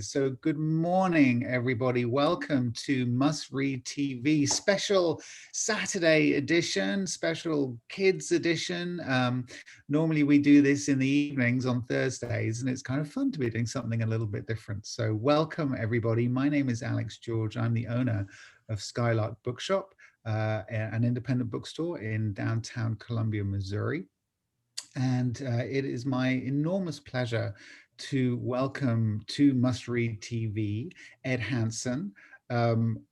So good morning, everybody. Welcome to Must Read TV special Saturday edition, special kids edition. Normally we do this in the evenings on Thursdays, and it's kind of fun to be doing something a little bit different. So welcome, everybody. My name is Alex George. I'm the owner of Skylark Bookshop, an independent bookstore in downtown Columbia, Missouri. And it is my enormous pleasure to welcome to Must Read TV, Ed Hanson,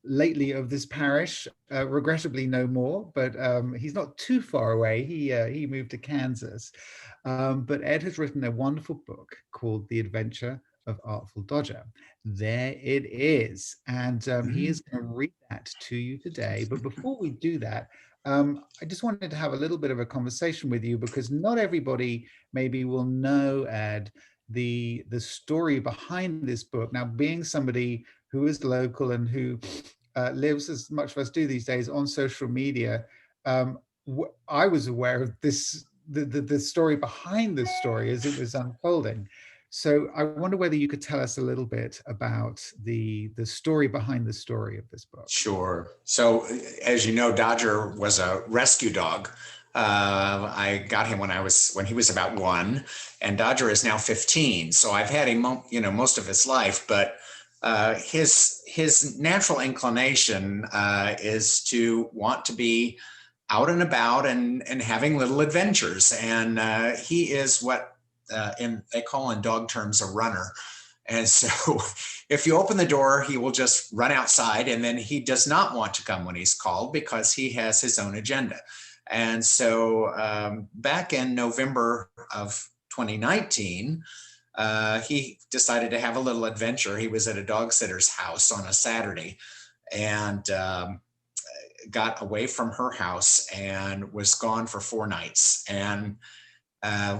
lately of this parish, regrettably no more, but he's not too far away. He moved to Kansas. But Ed has written a wonderful book called The Adventure of Artful Dodger. There it is. And he is going to read that to you today. But before we do that, I just wanted to have a little bit of a conversation with you, because not everybody maybe will know, Ed, the story behind this book. Now, being somebody who is local and who lives, as much of us do these days, on social media, I was aware of this, the story behind this story as it was unfolding. So I wonder whether you could tell us a little bit about the story behind the story of this book. Sure. So, as you know, Dodger was a rescue dog. I got him when he was about 1, and Dodger is now 15. So I've had him, most of his life. But his natural inclination is to want to be out and about and having little adventures. And he is what they call in dog terms a runner. And so if you open the door, he will just run outside, and then he does not want to come when he's called because he has his own agenda. And so back in November of 2019, he decided to have a little adventure. He was at a dog sitter's house on a Saturday and got away from her house and was gone for 4 nights. And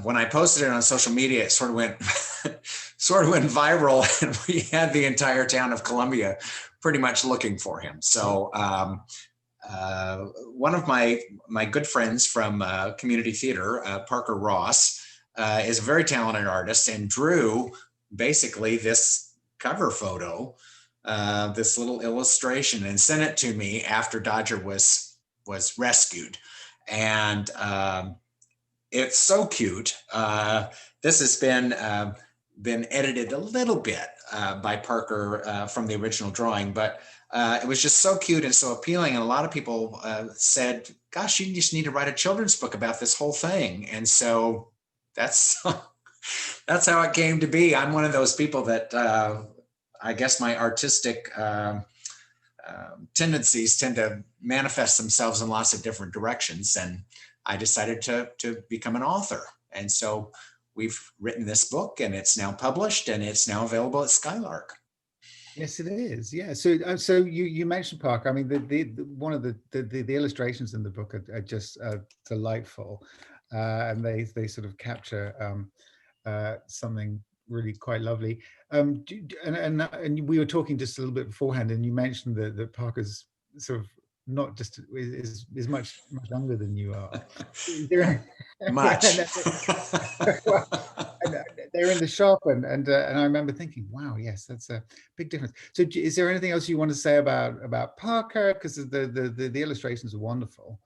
when I posted it on social media, it sort of went viral, and we had the entire town of Columbia pretty much looking for him. So one of my good friends from community theater, Parker Ross, is a very talented artist, and drew basically this cover photo, this little illustration, and sent it to me after Dodger was rescued. And it's so cute. This has been edited a little bit by Parker from the original drawing, but it was just so cute and so appealing. And a lot of people said, gosh, you just need to write a children's book about this whole thing. And so that's how it came to be. I'm one of those people that I guess my artistic tendencies tend to manifest themselves in lots of different directions. And I decided to become an author. And so we've written this book, and it's now published, and it's now available at Skylark. Yes, it is. Yeah. So you mentioned Parker. I mean, one of the illustrations in the book are just delightful, and they sort of capture something really quite lovely. And we were talking just a little bit beforehand, and you mentioned that Parker's sort of not just is much younger than you are. Much. They're in the shop, and I remember thinking, wow, yes, that's a big difference. So is there anything else you want to say about Parker? Because the illustrations are wonderful.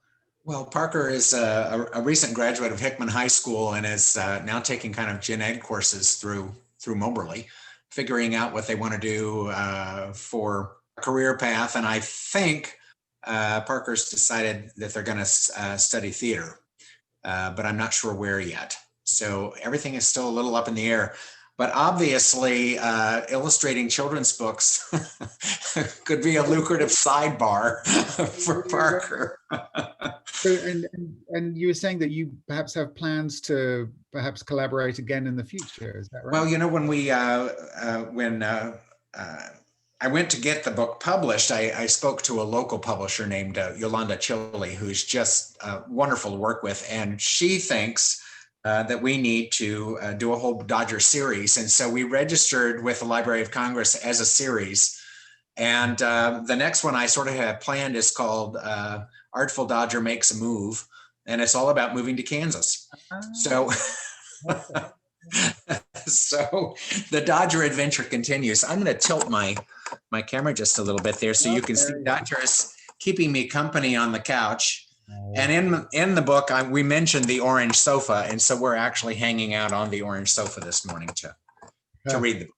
Well, Parker is a recent graduate of Hickman High School, and is now taking kind of gen ed courses through Moberly, figuring out what they want to do for a career path. And I think Parker's decided that they're going to study theater, but I'm not sure where yet. So everything is still a little up in the air. But obviously, illustrating children's books could be a lucrative sidebar for Parker. So, and you were saying that you perhaps have plans to perhaps collaborate again in the future. Is that right? Well, when I went to get the book published, I spoke to a local publisher named Yolanda Chili, who's just wonderful to work with, and she thinks that we need to do a whole Dodger series. And so we registered with the Library of Congress as a series. And the next one I sort of have planned is called Artful Dodger Makes a Move. And it's all about moving to Kansas. So So the Dodger adventure continues. I'm going to tilt my camera just a little bit there so you can see Dodger is keeping me company on the couch. And in the book, we mentioned the orange sofa, and so we're actually hanging out on the orange sofa this morning to read the book.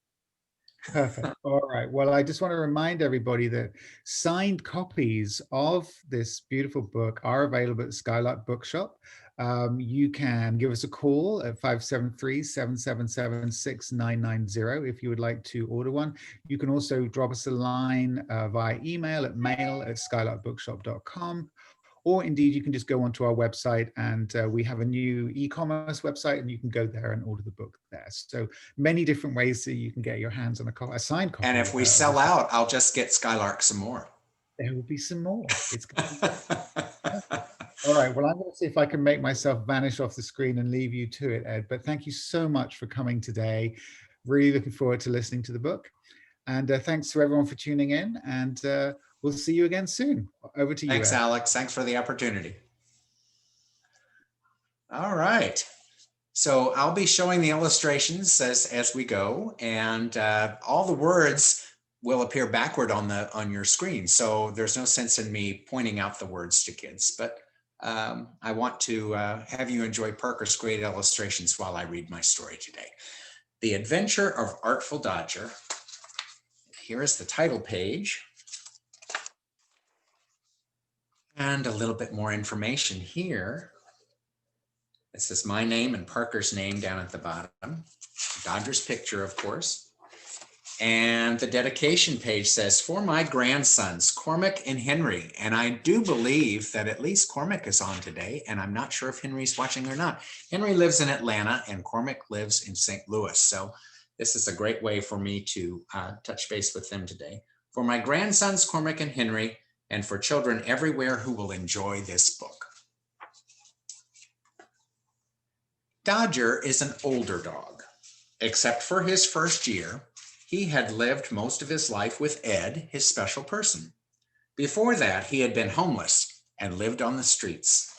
Perfect. All right. Well, I just want to remind everybody that signed copies of this beautiful book are available at Skylark Bookshop. You can give us a call at 573-777-6990 if you would like to order one. You can also drop us a line via email at mail@skylarkbookshop.com. Or indeed, you can just go onto our website, and we have a new e-commerce website, and you can go there and order the book there. So many different ways that you can get your hands on a signed copy. And if we sell out, I'll just get Skylark some more. There will be some more. It's going to be all right. Well, I'm going to see if I can make myself vanish off the screen and leave you to it, Ed. But thank you so much for coming today. Really looking forward to listening to the book. And thanks to everyone for tuning in. And we'll see you again soon. Over to you. Thanks, Ed. Alex. Thanks for the opportunity. All right. So I'll be showing the illustrations as we go, and all the words will appear backward on your screen. So there's no sense in me pointing out the words to kids, but I want to have you enjoy Parker's great illustrations while I read my story today. The Adventure of Artful Dodger. Here is the title page. And a little bit more information here. This is my name and Parker's name down at the bottom. Dodger's picture, of course. And the dedication page says, for my grandsons, Cormac and Henry. And I do believe that at least Cormac is on today, and I'm not sure if Henry's watching or not. Henry lives in Atlanta and Cormac lives in St. Louis. So this is a great way for me to touch base with them today. For my grandsons, Cormac and Henry, and for children everywhere who will enjoy this book. Dodger is an older dog. Except for his first year, he had lived most of his life with Ed, his special person. Before that, he had been homeless and lived on the streets.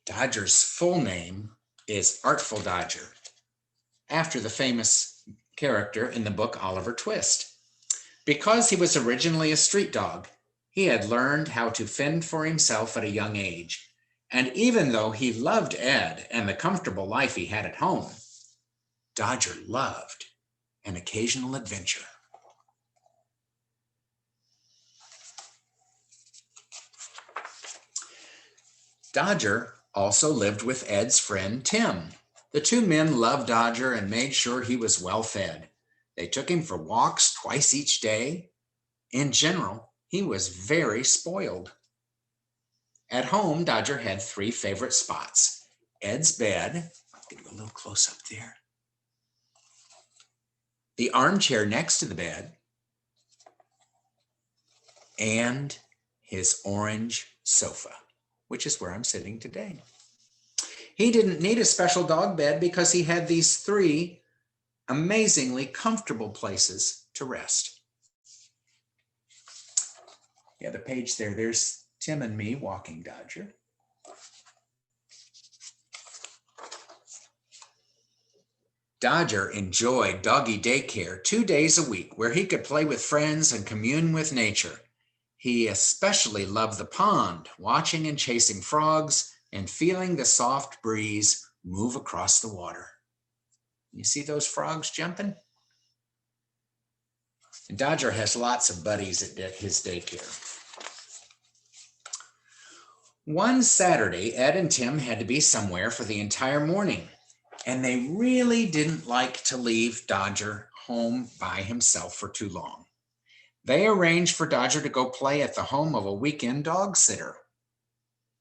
Dodger's full name is Artful Dodger, after the famous character in the book Oliver Twist. Because he was originally a street dog, he had learned how to fend for himself at a young age. And even though he loved Ed and the comfortable life he had at home, Dodger loved an occasional adventure. Dodger also lived with Ed's friend Tim. The two men loved Dodger and made sure he was well fed. They took him for walks twice each day. In general, he was very spoiled. At home, Dodger had three favorite spots: Ed's bed, I'll get a little close up there, the armchair next to the bed, and his orange sofa, which is where I'm sitting today. He didn't need a special dog bed because he had these three amazingly comfortable places to rest. The other page there's Tim and me walking Dodger. Dodger enjoyed doggy daycare 2 days a week where he could play with friends and commune with nature. He especially loved the pond, watching and chasing frogs and feeling the soft breeze move across the water. You see those frogs jumping? And Dodger has lots of buddies at his daycare. One Saturday, Ed and Tim had to be somewhere for the entire morning, and they really didn't like to leave Dodger home by himself for too long. They arranged for Dodger to go play at the home of a weekend dog sitter.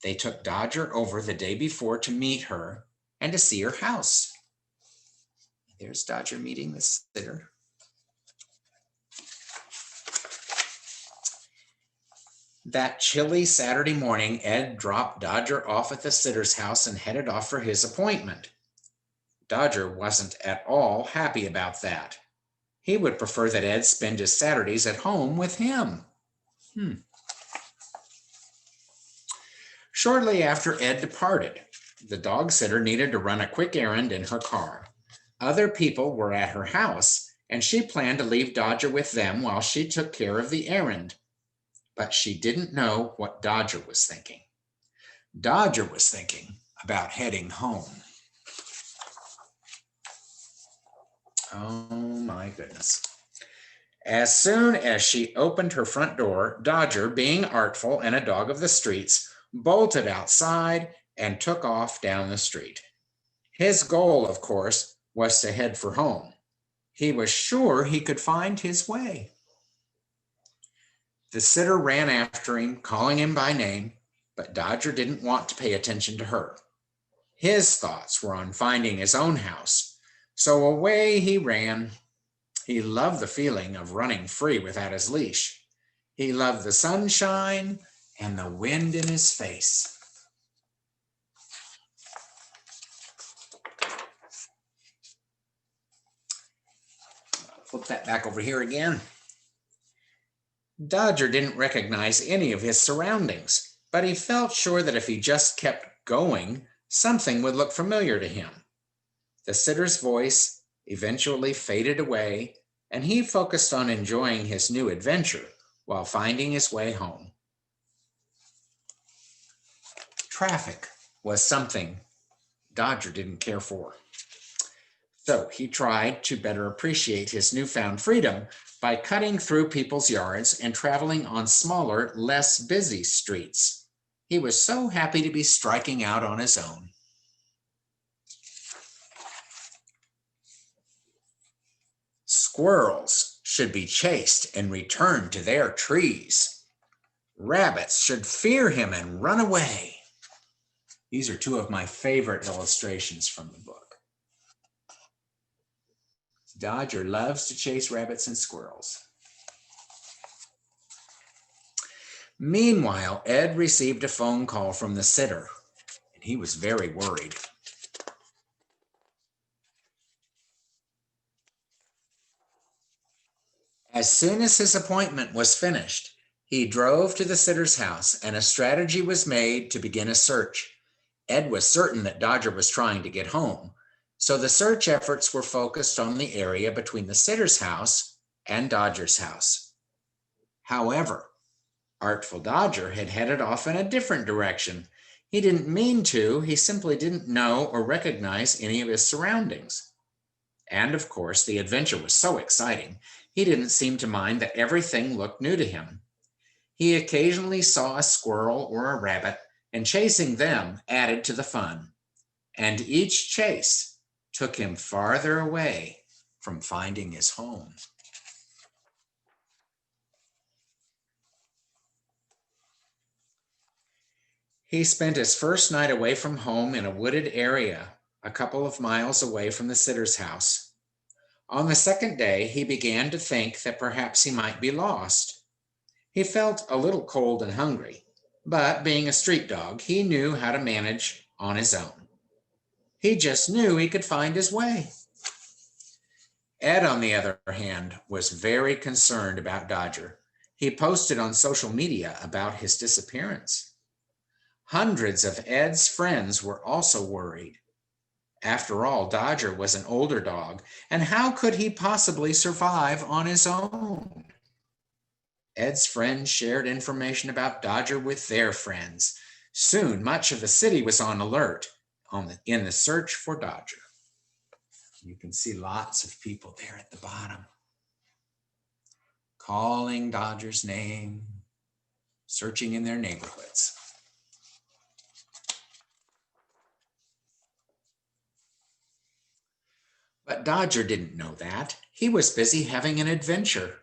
They took Dodger over the day before to meet her and to see her house. There's Dodger meeting the sitter. That chilly Saturday morning, Ed dropped Dodger off at the sitter's house and headed off for his appointment. Dodger wasn't at all happy about that. He would prefer that Ed spend his Saturdays at home with him. Shortly after Ed departed, the dog sitter needed to run a quick errand in her car. Other people were at her house, and she planned to leave Dodger with them while she took care of the errand. But she didn't know what Dodger was thinking. Dodger was thinking about heading home. Oh my goodness. As soon as she opened her front door, Dodger, being artful and a dog of the streets, bolted outside and took off down the street. His goal, of course, was to head for home. He was sure he could find his way. The sitter ran after him, calling him by name, but Dodger didn't want to pay attention to her. His thoughts were on finding his own house, so away he ran. He loved the feeling of running free without his leash. He loved the sunshine and the wind in his face. Flip that back over here again. Dodger didn't recognize any of his surroundings, but he felt sure that if he just kept going, something would look familiar to him. The sitter's voice eventually faded away, and he focused on enjoying his new adventure while finding his way home. Traffic was something Dodger didn't care for. So he tried to better appreciate his newfound freedom by cutting through people's yards and traveling on smaller, less busy streets. He was so happy to be striking out on his own. Squirrels should be chased and returned to their trees. Rabbits should fear him and run away. These are two of my favorite illustrations from the book. Dodger loves to chase rabbits and squirrels. Meanwhile, Ed received a phone call from the sitter, and he was very worried. As soon as his appointment was finished, he drove to the sitter's house, and a strategy was made to begin a search. Ed was certain that Dodger was trying to get home, so the search efforts were focused on the area between the sitter's house and Dodger's house. However, Artful Dodger had headed off in a different direction. He didn't mean to, he simply didn't know or recognize any of his surroundings. And of course, the adventure was so exciting, he didn't seem to mind that everything looked new to him. He occasionally saw a squirrel or a rabbit, and chasing them added to the fun. And each chase took him farther away from finding his home. He spent his first night away from home in a wooded area, a couple of miles away from the sitter's house. On the second day, he began to think that perhaps he might be lost. He felt a little cold and hungry, but being a street dog, he knew how to manage on his own. He just knew he could find his way. Ed, on the other hand, was very concerned about Dodger. He posted on social media about his disappearance. Hundreds of Ed's friends were also worried. After all, Dodger was an older dog, and how could he possibly survive on his own? Ed's friends shared information about Dodger with their friends. Soon, much of the city was on alert in the search for Dodger. You can see lots of people there at the bottom, calling Dodger's name, searching in their neighborhoods. But Dodger didn't know that. He was busy having an adventure.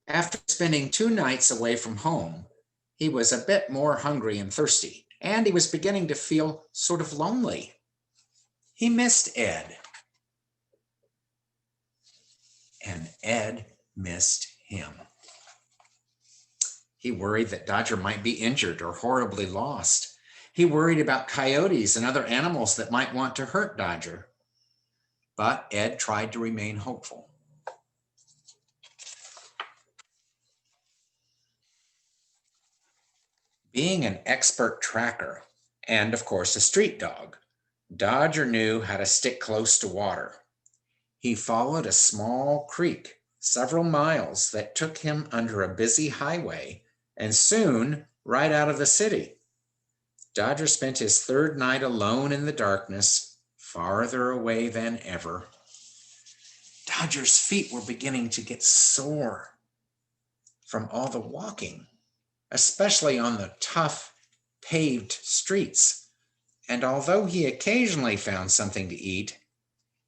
After spending 2 nights away from home, he was a bit more hungry and thirsty, and he was beginning to feel sort of lonely. He missed Ed, and Ed missed him. He worried that Dodger might be injured or horribly lost. He worried about coyotes and other animals that might want to hurt Dodger. But Ed tried to remain hopeful. Being an expert tracker and, of course, a street dog, Dodger knew how to stick close to water. He followed a small creek several miles that took him under a busy highway and soon right out of the city. Dodger spent his third night alone in the darkness, farther away than ever. Dodger's feet were beginning to get sore from all the walking, especially on the tough paved streets. And although he occasionally found something to eat,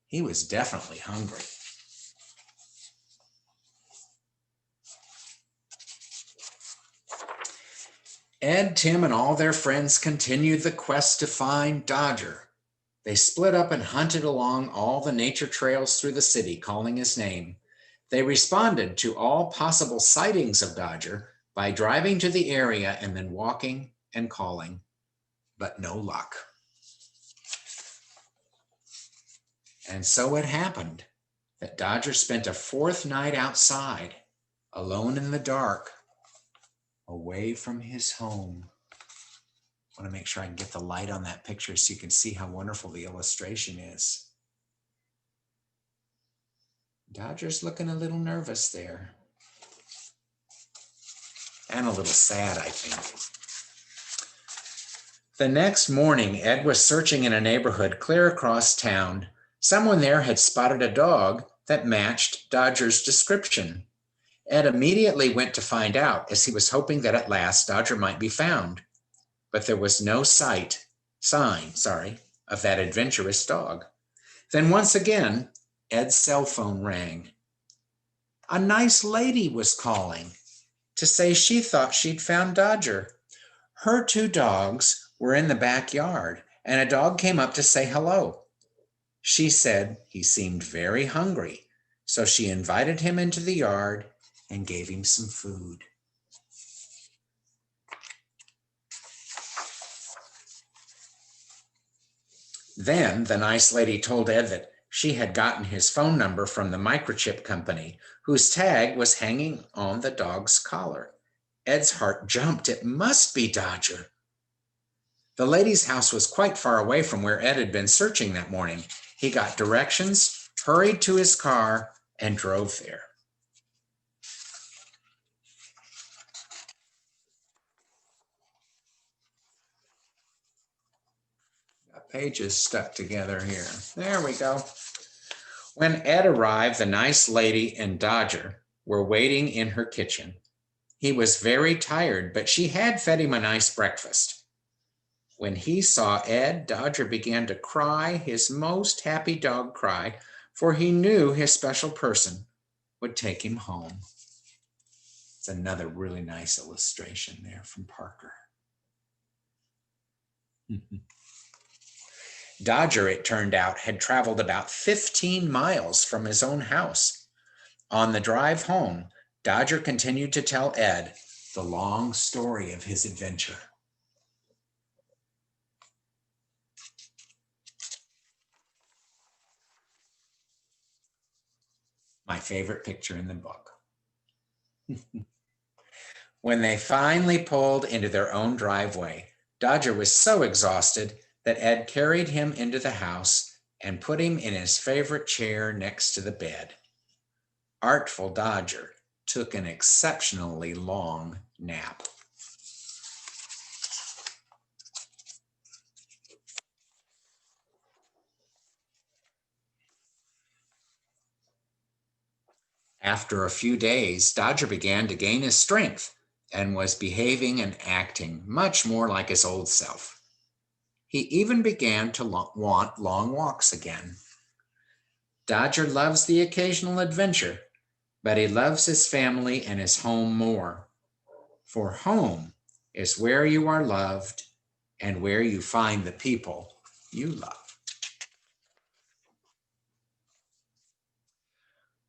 he was definitely hungry. Ed, Tim, and all their friends continued the quest to find Dodger. They split up and hunted along all the nature trails through the city, calling his name. They responded to all possible sightings of Dodger by driving to the area and then walking and calling, but no luck. And so it happened that Dodger spent a fourth night outside, alone in the dark, away from his home. I want to make sure I can get the light on that picture so you can see how wonderful the illustration is. Dodger's looking a little nervous there. And a little sad, I think. The next morning, Ed was searching in a neighborhood clear across town. Someone there had spotted a dog that matched Dodger's description. Ed immediately went to find out, as he was hoping that at last Dodger might be found. But there was no sign of that adventurous dog. Then once again, Ed's cell phone rang. A nice lady was calling to say she thought she'd found Dodger. Her two dogs were in the backyard, and a dog came up to say hello. She said he seemed very hungry, so she invited him into the yard and gave him some food. Then the nice lady told Ed that she had gotten his phone number from the microchip company, whose tag was hanging on the dog's collar. Ed's heart jumped. It must be Dodger. The lady's house was quite far away from where Ed had been searching that morning. He got directions, hurried to his car, and drove there. Got pages stuck together here. There we go. When Ed arrived, the nice lady and Dodger were waiting in her kitchen. He was very tired, but she had fed him a nice breakfast. When he saw Ed, Dodger began to cry, his most happy dog cry, for he knew his special person would take him home. It's another really nice illustration there from Parker. Dodger, it turned out, had traveled about 15 miles from his own house. On the drive home, Dodger continued to tell Ed the long story of his adventure. My favorite picture in the book. When they finally pulled into their own driveway, Dodger was so exhausted that Ed carried him into the house and put him in his favorite chair next to the bed. Artful Dodger took an exceptionally long nap. After a few days, Dodger began to gain his strength and was behaving and acting much more like his old self. He even began to want long walks again. Dodger loves the occasional adventure, but he loves his family and his home more. For home is where you are loved and where you find the people you love.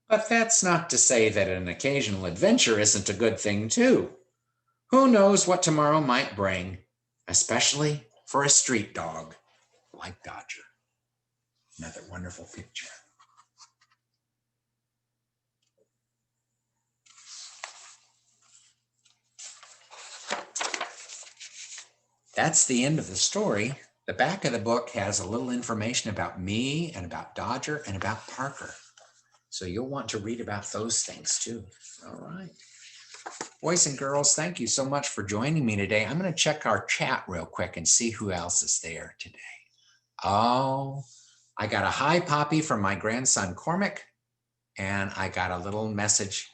But that's not to say that an occasional adventure isn't a good thing too. Who knows what tomorrow might bring, especially for a street dog like Dodger. Another wonderful picture. that's the end of the story. The back of the book has a little information about me and about Dodger and about Parker. So you'll want to read about those things too. All right. Boys and girls, thank you so much for joining me today. I'm going to check our chat real quick and see who else is there today. Oh, I got a hi, Poppy, from my grandson, Cormac. And I got a little message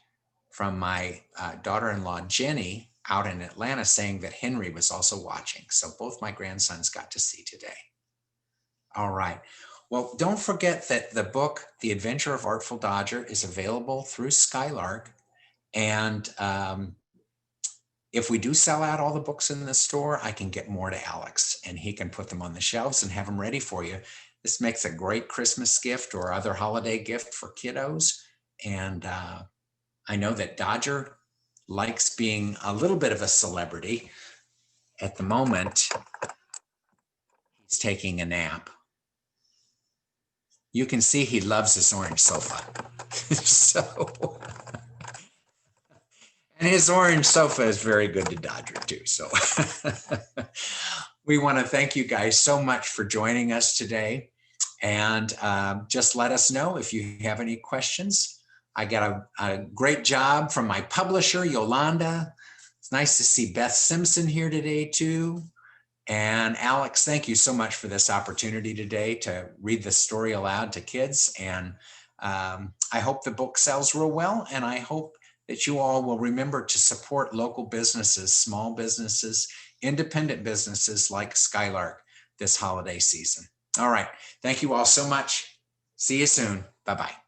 from my daughter-in-law, Jenny, out in Atlanta saying that Henry was also watching. So both my grandsons got to see today. All right. Well, don't forget that the book, The Adventure of Artful Dodger, is available through Skylark. And if we do sell out all the books in the store, I can get more to Alex and he can put them on the shelves and have them ready for you. This makes a great Christmas gift or other holiday gift for kiddos. And I know that Dodger likes being a little bit of a celebrity. At the moment, he's taking a nap. You can see he loves his orange sofa. So, and his orange sofa is very good to Dodger too. So we want to thank you guys so much for joining us today. And just let us know if you have any questions. I got a great job from my publisher, Yolanda. It's nice to see Beth Simpson here today too. And Alex, thank you so much for this opportunity today to read the story aloud to kids. And I hope the book sells real well. And I hope that you all will remember to support local businesses, small businesses, independent businesses like Skylark this holiday season. All right. Thank you all so much. See you soon. Bye-bye.